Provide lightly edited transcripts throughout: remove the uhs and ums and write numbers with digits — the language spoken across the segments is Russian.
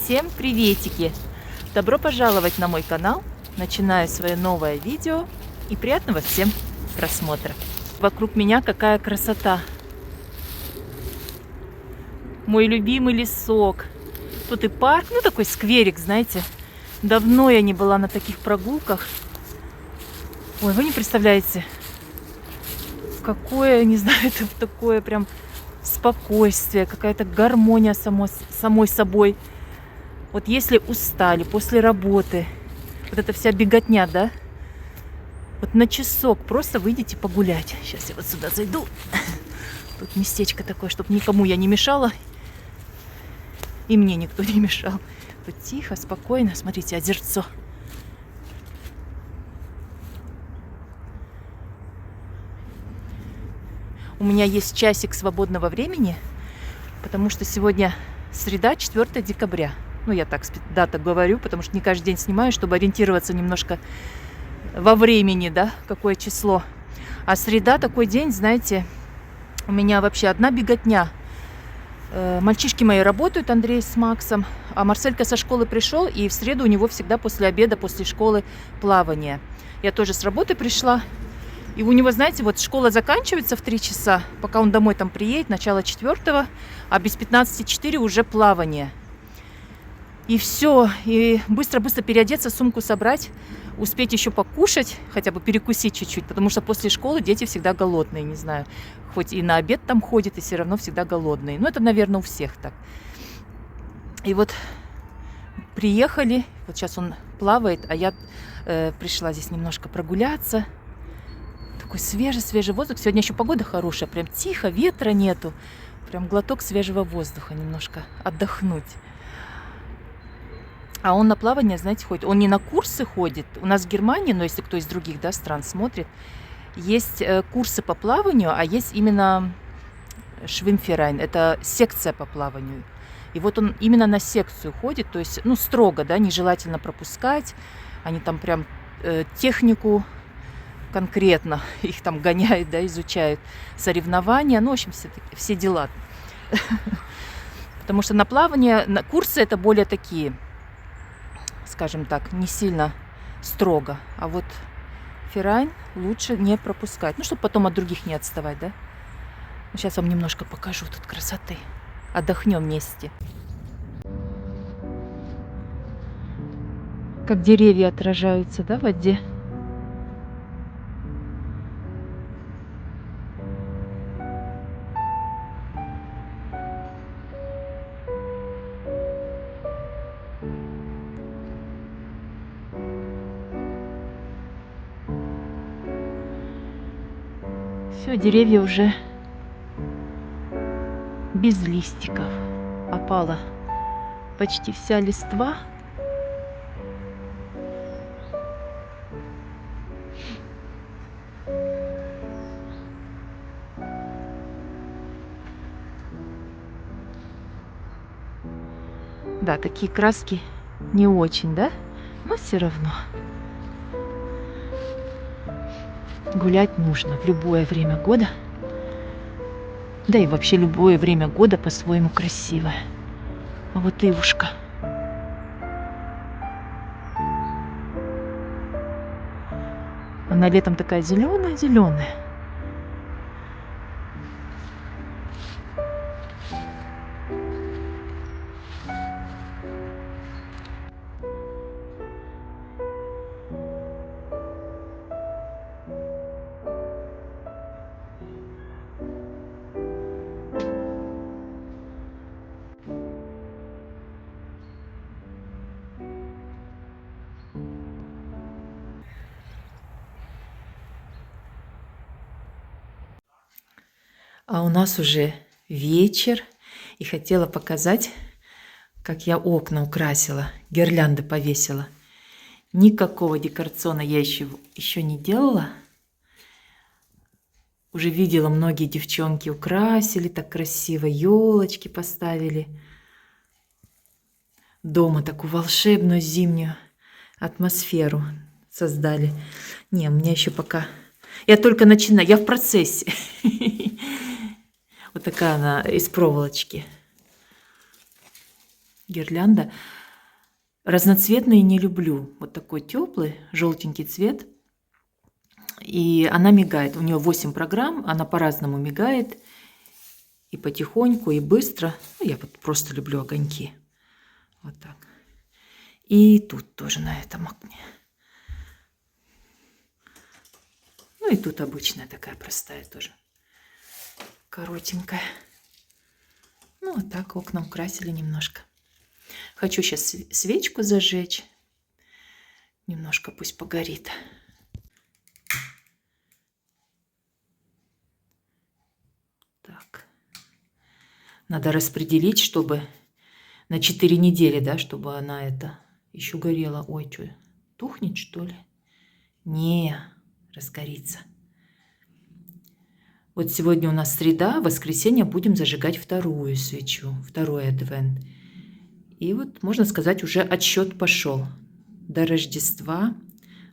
Всем приветики! Добро пожаловать на мой канал. Начинаю свое новое видео и приятного всем просмотра. Вокруг меня какая красота! Мой любимый лесок. Тут и парк, ну такой скверик, знаете. Давно я не была на таких прогулках. Ой, вы не представляете, какое, не знаю, это такое прям спокойствие, какая-то гармония самой собой. Вот если устали после работы, вот эта вся беготня, да, вот на часок просто выйдите погулять. Сейчас я вот сюда зайду. Тут местечко такое, чтобы никому я не мешала. И мне никто не мешал. Тут тихо, спокойно. Смотрите, озерцо. У меня есть часик свободного времени, потому что сегодня среда, 4 декабря. Ну, я так дата говорю, потому что не каждый день снимаю, чтобы ориентироваться немножко во времени, да, какое число. А среда такой день, знаете, у меня вообще одна беготня. Мальчишки мои работают, Андрей с Максом, а Марселька со школы пришел, и в среду у него всегда после обеда, после школы плавание. Я тоже с работы пришла, и у него, знаете, вот школа заканчивается в 3 часа, пока он домой там приедет, начало 4, а без 15:04 уже плавание. И все, и быстро-быстро переодеться, сумку собрать, успеть еще покушать, хотя бы перекусить чуть-чуть, потому что после школы дети всегда голодные, не знаю, хоть и на обед там ходят, и все равно всегда голодные. Ну, это, наверное, у всех так. И вот приехали, вот сейчас он плавает, а я пришла здесь немножко прогуляться. Такой свежий воздух. Сегодня еще погода хорошая, прям тихо, ветра нету. Прям глоток свежего воздуха, немножко отдохнуть. А он на плавание, знаете, ходит. Он не на курсы ходит. У нас в Германии, но если кто из других, да, стран смотрит, есть курсы по плаванию, а есть именно Schwimmverein. Это секция по плаванию. И вот он именно на секцию ходит, то есть, ну, строго, да, нежелательно пропускать. Они там прям технику конкретно, их там гоняют, да, изучают, соревнования, ну, в общем, все дела. Потому что на плавание, на курсы это более такие, скажем так, не сильно строго. А вот Феррайн лучше не пропускать. Ну, чтобы потом от других не отставать, да? Сейчас вам немножко покажу тут красоты. Отдохнем вместе. Как деревья отражаются, да, в воде? Все, деревья уже без листиков. Опала почти вся листва. Да, такие краски не очень, да? Но все равно. Гулять нужно в любое время года. Да и вообще любое время года по-своему красивое. А вот ивушка. Она летом такая зеленая-зеленая. А у нас уже вечер, и хотела показать, как я окна украсила, гирлянды повесила. Никакого декорациона я еще не делала. Уже видела, многие девчонки украсили так красиво, елочки поставили. Дома такую волшебную зимнюю атмосферу создали. Не, у меня еще пока... Я только начинаю, я в процессе. Вот такая она из проволочки. гирлянда. Разноцветные не люблю. Вот такой теплый, желтенький цвет. И она мигает. У нее 8 программ, она по-разному мигает. И потихоньку, и быстро. Ну, я вот просто люблю огоньки. Вот так. И тут тоже на этом окне. Ну и тут обычная такая простая тоже. Коротенькая. Ну вот так окна украсили немножко. Хочу сейчас свечку зажечь. Немножко пусть погорит. Так. Надо распределить, чтобы на 4 недели, да, чтобы она это еще горела. Ой, что, тухнет, что ли? Не, разгорится. Вот сегодня у нас среда, в воскресенье будем зажигать вторую свечу, второй адвент. И вот, можно сказать, уже отсчет пошел до Рождества,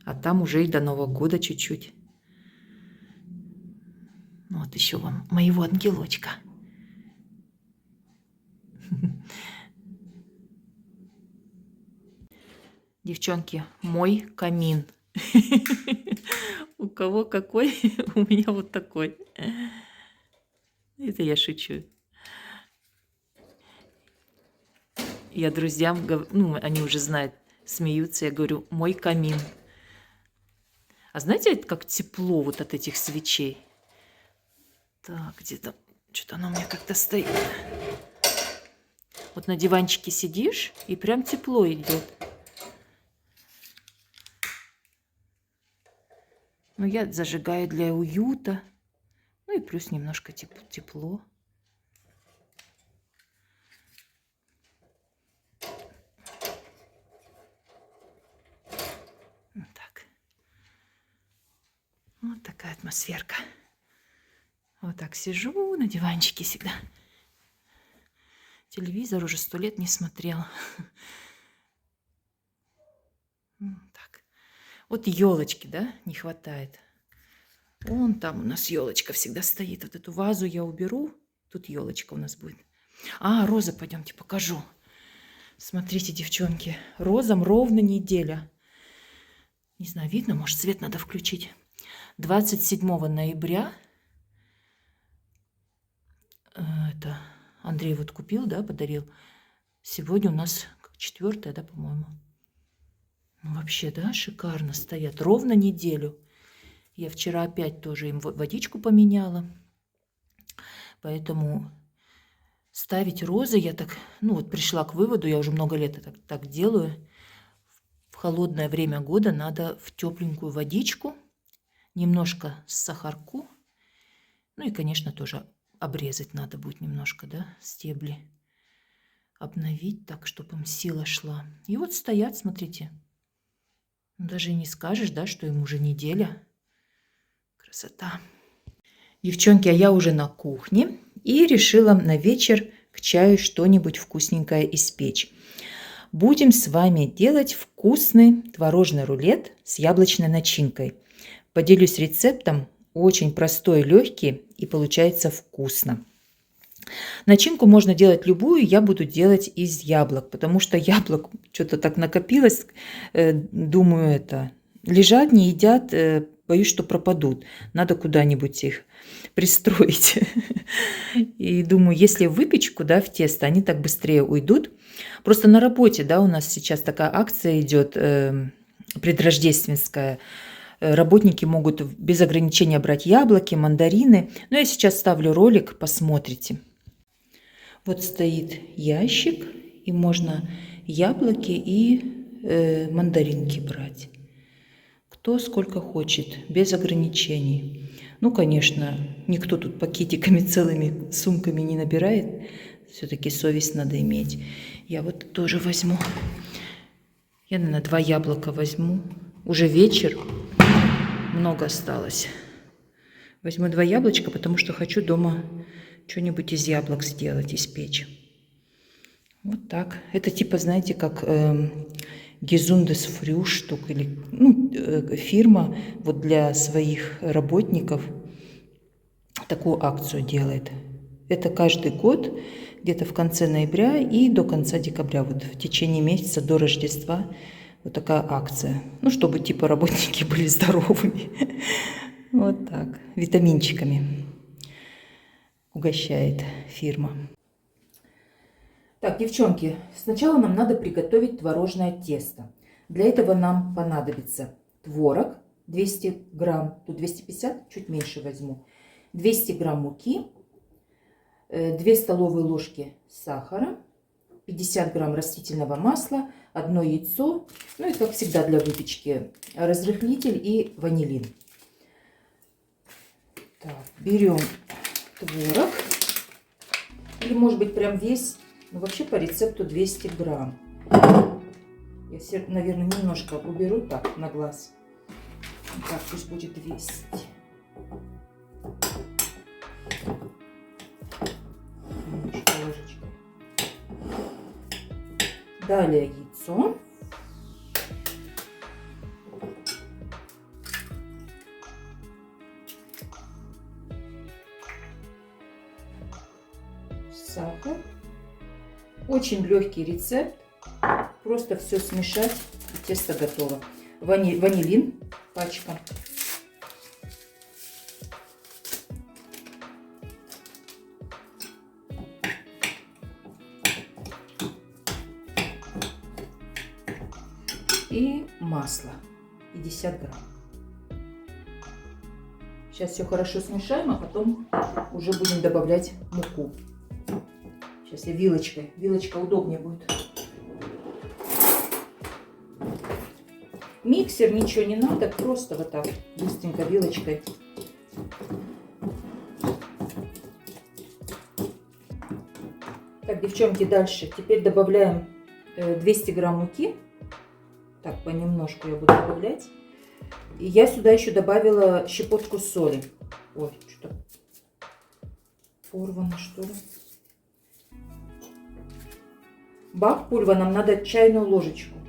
а там уже и до Нового года чуть-чуть. Вот еще вам моего ангелочка. Девчонки, мой камин. У кого какой, у меня вот такой. Это я шучу. Я друзьям говорю, ну, они уже знают, смеются, я говорю, мой камин. А знаете, как тепло вот от этих свечей? Так, где-то, что-то оно у меня как-то стоит. Вот на диванчике сидишь, и прям тепло идет. Ну, я зажигаю для уюта. Ну и плюс немножко тепло. Вот так. Вот такая атмосферка. Вот так сижу на диванчике всегда. Телевизор уже 100 лет не смотрел. Так. Вот елочки, да, не хватает. Вон там у нас елочка всегда стоит. Вот эту вазу я уберу. Тут елочка у нас будет. А, роза, пойдемте покажу. Смотрите, девчонки, розам ровно неделя. Не знаю, видно, может, свет надо включить. 27 ноября. Это Андрей вот купил, да, подарил. Сегодня у нас 4, да, по-моему. Ну, вообще, да, шикарно стоят. Ровно неделю. Я вчера опять тоже им водичку поменяла. Поэтому ставить розы я так, ну вот пришла к выводу, я уже много лет так делаю. В холодное время года надо в тепленькую водичку, немножко сахарку. Ну и, конечно, тоже обрезать надо будет немножко, да, стебли. Обновить так, чтобы им сила шла. И вот стоят, смотрите. Даже и не скажешь, да, что им уже неделя. Красота. Девчонки, а я уже на кухне и решила на вечер к чаю что-нибудь вкусненькое испечь. Будем с вами делать вкусный творожный рулет с яблочной начинкой. Поделюсь рецептом, очень простой, легкий и получается вкусно. Начинку можно делать любую, я буду делать из яблок, потому что яблок что-то так накопилось, думаю, это лежат, не едят, боюсь, что пропадут. Надо куда-нибудь их пристроить. И думаю, если в выпечку, да, в тесто, они так быстрее уйдут. Просто на работе, да, у нас сейчас такая акция идет предрождественская. Работники могут без ограничения брать яблоки, мандарины. Но я сейчас ставлю ролик, посмотрите. Вот стоит ящик, и можно яблоки и мандаринки брать. Кто сколько хочет, без ограничений. Ну, конечно, никто тут пакетиками целыми сумками не набирает. Все-таки совесть надо иметь. Я вот тоже возьму. Я, наверное, 2 яблока возьму. Уже вечер. Много осталось. Возьму 2 яблочка, потому что хочу дома что-нибудь из яблок сделать, испечь. Вот так. Это типа, знаете, как Gesundes Frühstück, или фирма вот для своих работников такую акцию делает. Это каждый год, где-то в конце ноября и до конца декабря, вот в течение месяца до Рождества, вот такая акция. Ну, чтобы типа работники были здоровыми. Вот так, витаминчиками угощает фирма. Так, девчонки, сначала нам надо приготовить творожное тесто. Для этого нам понадобится творог 200 грамм, тут 250, чуть меньше возьму, 200 грамм муки, 2 столовые ложки сахара, 50 грамм растительного масла, 1 яйцо, ну и как всегда для выпечки разрыхлитель и ванилин. Так, берем творог, или может быть прям весь, но вообще по рецепту 200 грамм. Я все, наверное, немножко уберу так на глаз. Так, пусть будет 200. Немножко ложечкой. Далее яйцо. Сахар. Очень легкий рецепт. Просто все смешать, и тесто готово. Ванилин, пачка. И масло 50 грамм. Сейчас все хорошо смешаем, а потом уже будем добавлять муку. Сейчас я вилочкой. Вилочка удобнее будет. Миксер, ничего не надо, просто вот так быстренько вилочкой. Так, девчонки, дальше. Теперь добавляем 200 грамм муки. Так, понемножку я буду добавлять. И я сюда еще добавила щепотку соли. Ой, что-то порвано, что ли. Бак-пульва нам надо чайную ложечку.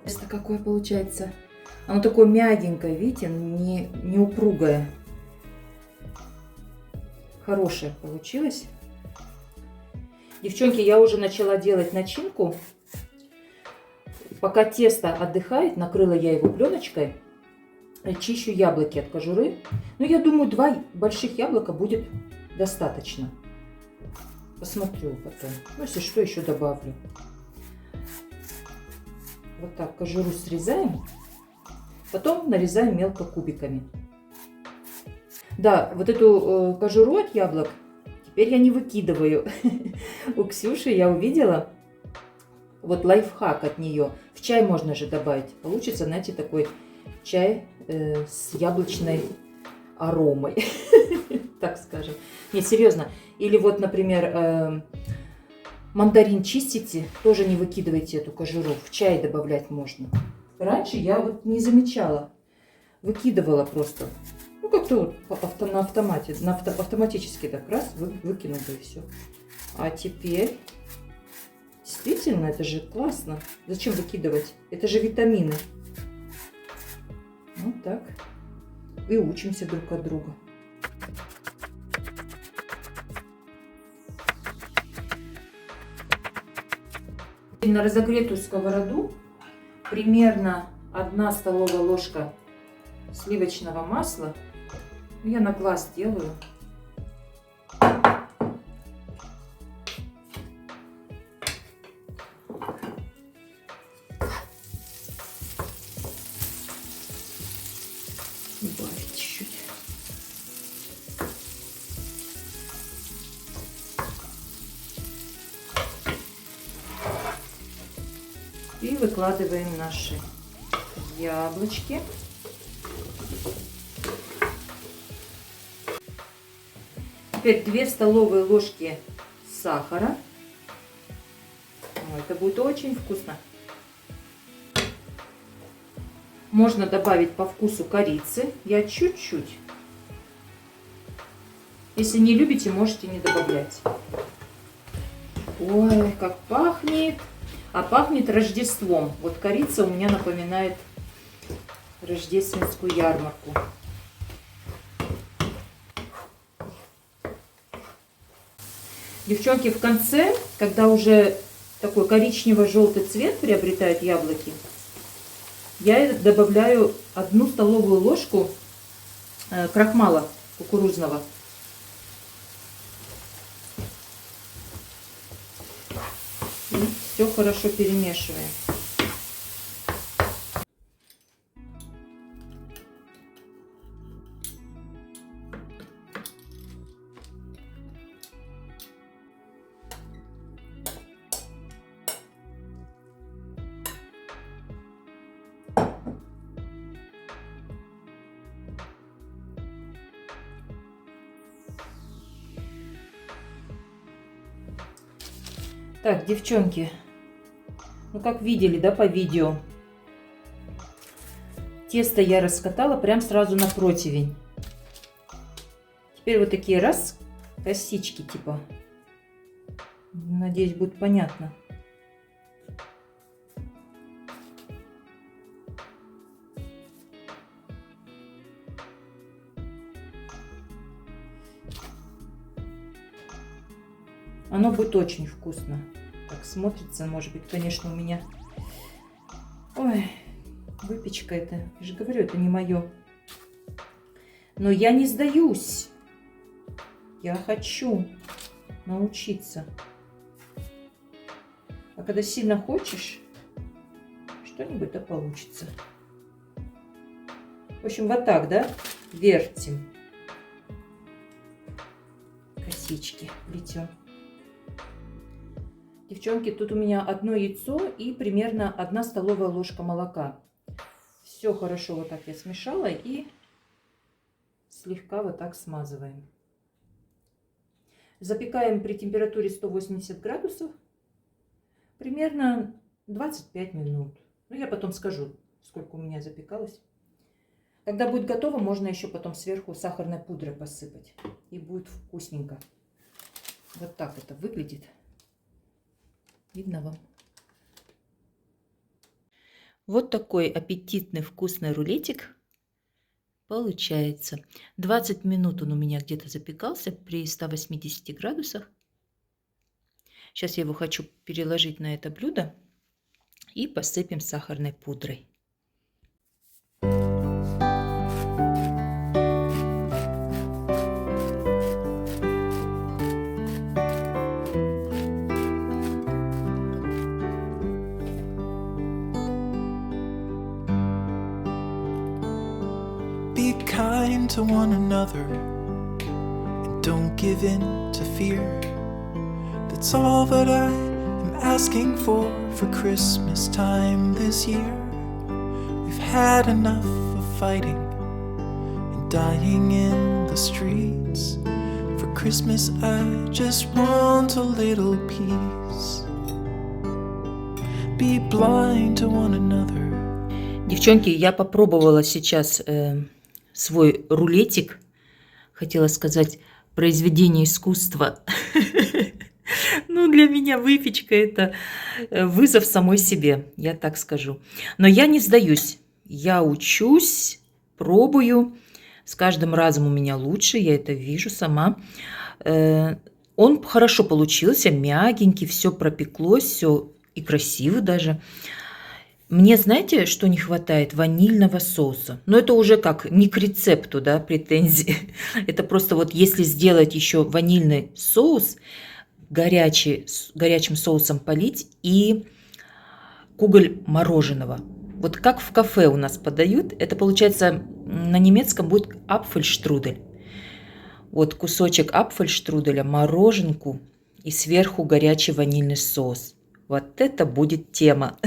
Тесто какое получается. Оно такое мягенькое, видите, не упругое. Хорошее получилось. Девчонки, я уже начала делать начинку. Пока тесто отдыхает, накрыла я его пленочкой. Чищу яблоки от кожуры. Ну, я думаю, 2 больших яблока будет достаточно. Посмотрю потом. Ну, если что, еще добавлю. Вот так кожуру срезаем. Потом нарезаем мелко кубиками. Да, вот эту кожуру от яблок теперь я не выкидываю. У Ксюши я увидела вот лайфхак от нее. В чай можно же добавить. Получится, знаете, такой чай с яблочной аромой. Так скажем. Не, серьезно. Или вот, например, мандарин чистите, тоже не выкидывайте эту кожуру. В чай добавлять можно. Раньше я вот не замечала. Выкидывала просто. Ну, как-то вот на автомате. Автоматически так раз выкинула и все. А теперь... Действительно, это же классно. Зачем выкидывать? Это же витамины. Вот так. И учимся друг от друга. На разогретую сковороду примерно 1 столовая ложка сливочного масла. Я на глаз делаю. Добавить чуть-чуть. И выкладываем наши яблочки. Теперь 2 столовые ложки сахара. Это будет очень вкусно. Можно добавить по вкусу корицы. Я чуть-чуть. Если не любите, можете не добавлять. Ой, как пахнет. А пахнет Рождеством. Вот корица у меня напоминает рождественскую ярмарку. Девчонки, в конце, когда уже такой коричнево-желтый цвет приобретают яблоки, я добавляю 1 столовую ложку крахмала кукурузного. И все хорошо перемешиваем. Так, девчонки, ну как видели, да, по видео, тесто я раскатала прям сразу на противень. Теперь вот такие раз косички типа. Надеюсь, будет понятно. Оно будет очень вкусно. Так смотрится, может быть, конечно, у меня... Ой, выпечка это. Я же говорю, это не мое. Но я не сдаюсь. Я хочу научиться. А когда сильно хочешь, что-нибудь да получится. В общем, вот так, да, вертим. Косички плетем. Девчонки, тут у меня 1 яйцо и примерно 1 столовая ложка молока. Все хорошо вот так я смешала и слегка вот так смазываем. Запекаем при температуре 180 градусов примерно 25 минут. Ну, я потом скажу, сколько у меня запекалось. Когда будет готово, можно еще потом сверху сахарной пудрой посыпать. И будет вкусненько. Вот так это выглядит. Видно вам? Вот такой аппетитный вкусный рулетик получается. 20 минут он у меня где-то запекался при 180 градусах. Сейчас я его хочу переложить на это блюдо и посыпем сахарной пудрой. Kind to one another and don't give in to fear. That's all that I am asking for Christmas time this year. We've had enough of fighting and dying in the streets. For Christmas I just want a little peace. Be blind to one another. Девчонки, я попробовала сейчас свой рулетик, хотела сказать, произведение искусства. Ну, для меня выпечка – это вызов самой себе, я так скажу. Но я не сдаюсь, я учусь, пробую. С каждым разом у меня лучше, я это вижу сама. Он хорошо получился, мягенький, все пропеклось, все и красиво даже. Мне, знаете, что не хватает? Ванильного соуса. Но это уже как не к рецепту, да, претензии. Это просто вот если сделать еще ванильный соус, горячим соусом полить и куголь мороженого. Вот как в кафе у нас подают, это получается на немецком будет апфельштрудель. Вот кусочек апфельштруделя, мороженку и сверху горячий ванильный соус. Вот это будет тема.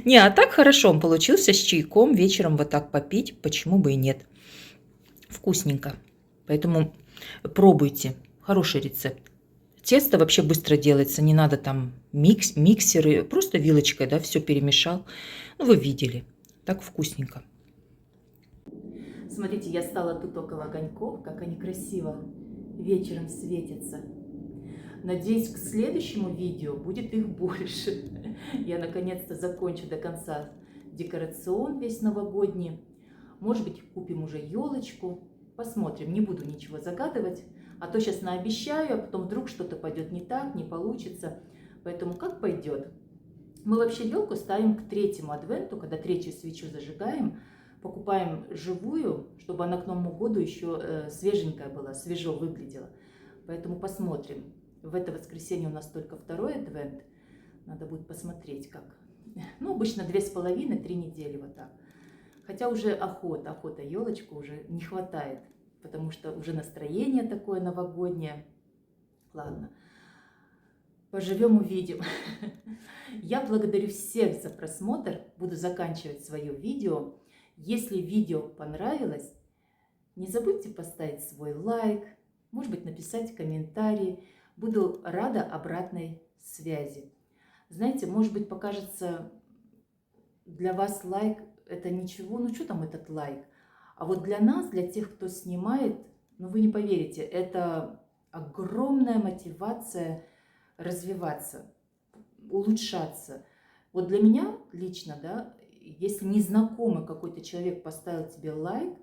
Не, а так хорошо он получился с чайком, вечером вот так попить, почему бы и нет. Вкусненько. Поэтому пробуйте. Хороший рецепт. Тесто вообще быстро делается, не надо там миксеры, просто вилочкой, да, все перемешал. Ну, вы видели. так вкусненько. Смотрите, я стала тут около огоньков, как они красиво вечером светятся. Надеюсь, к следующему видео будет их больше. Я наконец-то закончу до конца декорацион весь новогодний. Может быть, купим уже елочку. Посмотрим, не буду ничего загадывать. А то сейчас наобещаю, а потом вдруг что-то пойдет не так, не получится. Поэтому как пойдет. Мы вообще елку ставим к третьему адвенту, когда третью свечу зажигаем. Покупаем живую, чтобы она к Новому году еще свеженькая была, свежо выглядела. Поэтому посмотрим. В это воскресенье у нас только второй адвент. Надо будет посмотреть, как. Ну, обычно 2,5-3 недели вот так. Хотя уже охота елочку уже не хватает, потому что уже настроение такое новогоднее. Ладно, поживем увидим. Я благодарю всех за просмотр. Буду заканчивать свое видео. Если видео понравилось, не забудьте поставить свой лайк, может быть, написать комментарий. Буду рада обратной связи. Знаете, может быть, покажется для вас лайк это ничего, ну что там этот лайк? А вот для нас, для тех, кто снимает, ну вы не поверите, это огромная мотивация развиваться, улучшаться. Вот для меня лично, да, если незнакомый какой-то человек поставил тебе лайк,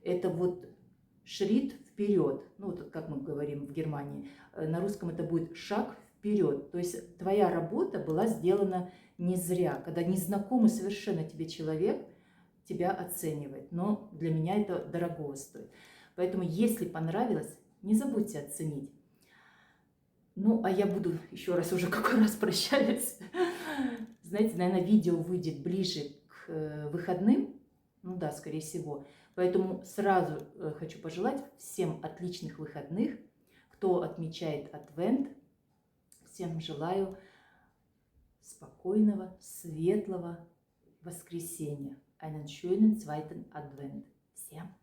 это вот шрит вперед. Ну вот как мы говорим в Германии, на русском это будет шаг вперед. То есть твоя работа была сделана не зря, когда незнакомый совершенно тебе человек тебя оценивает. Но для меня это дорого стоит. Поэтому, если понравилось, не забудьте оценить. Ну, а я буду еще раз, уже какой раз прощаюсь. Знаете, наверное, видео выйдет ближе к выходным. Ну да, скорее всего. Поэтому сразу хочу пожелать всем отличных выходных. Кто отмечает Адвент, всем желаю спокойного, светлого воскресенья. Einen schönen zweiten Advent. Всем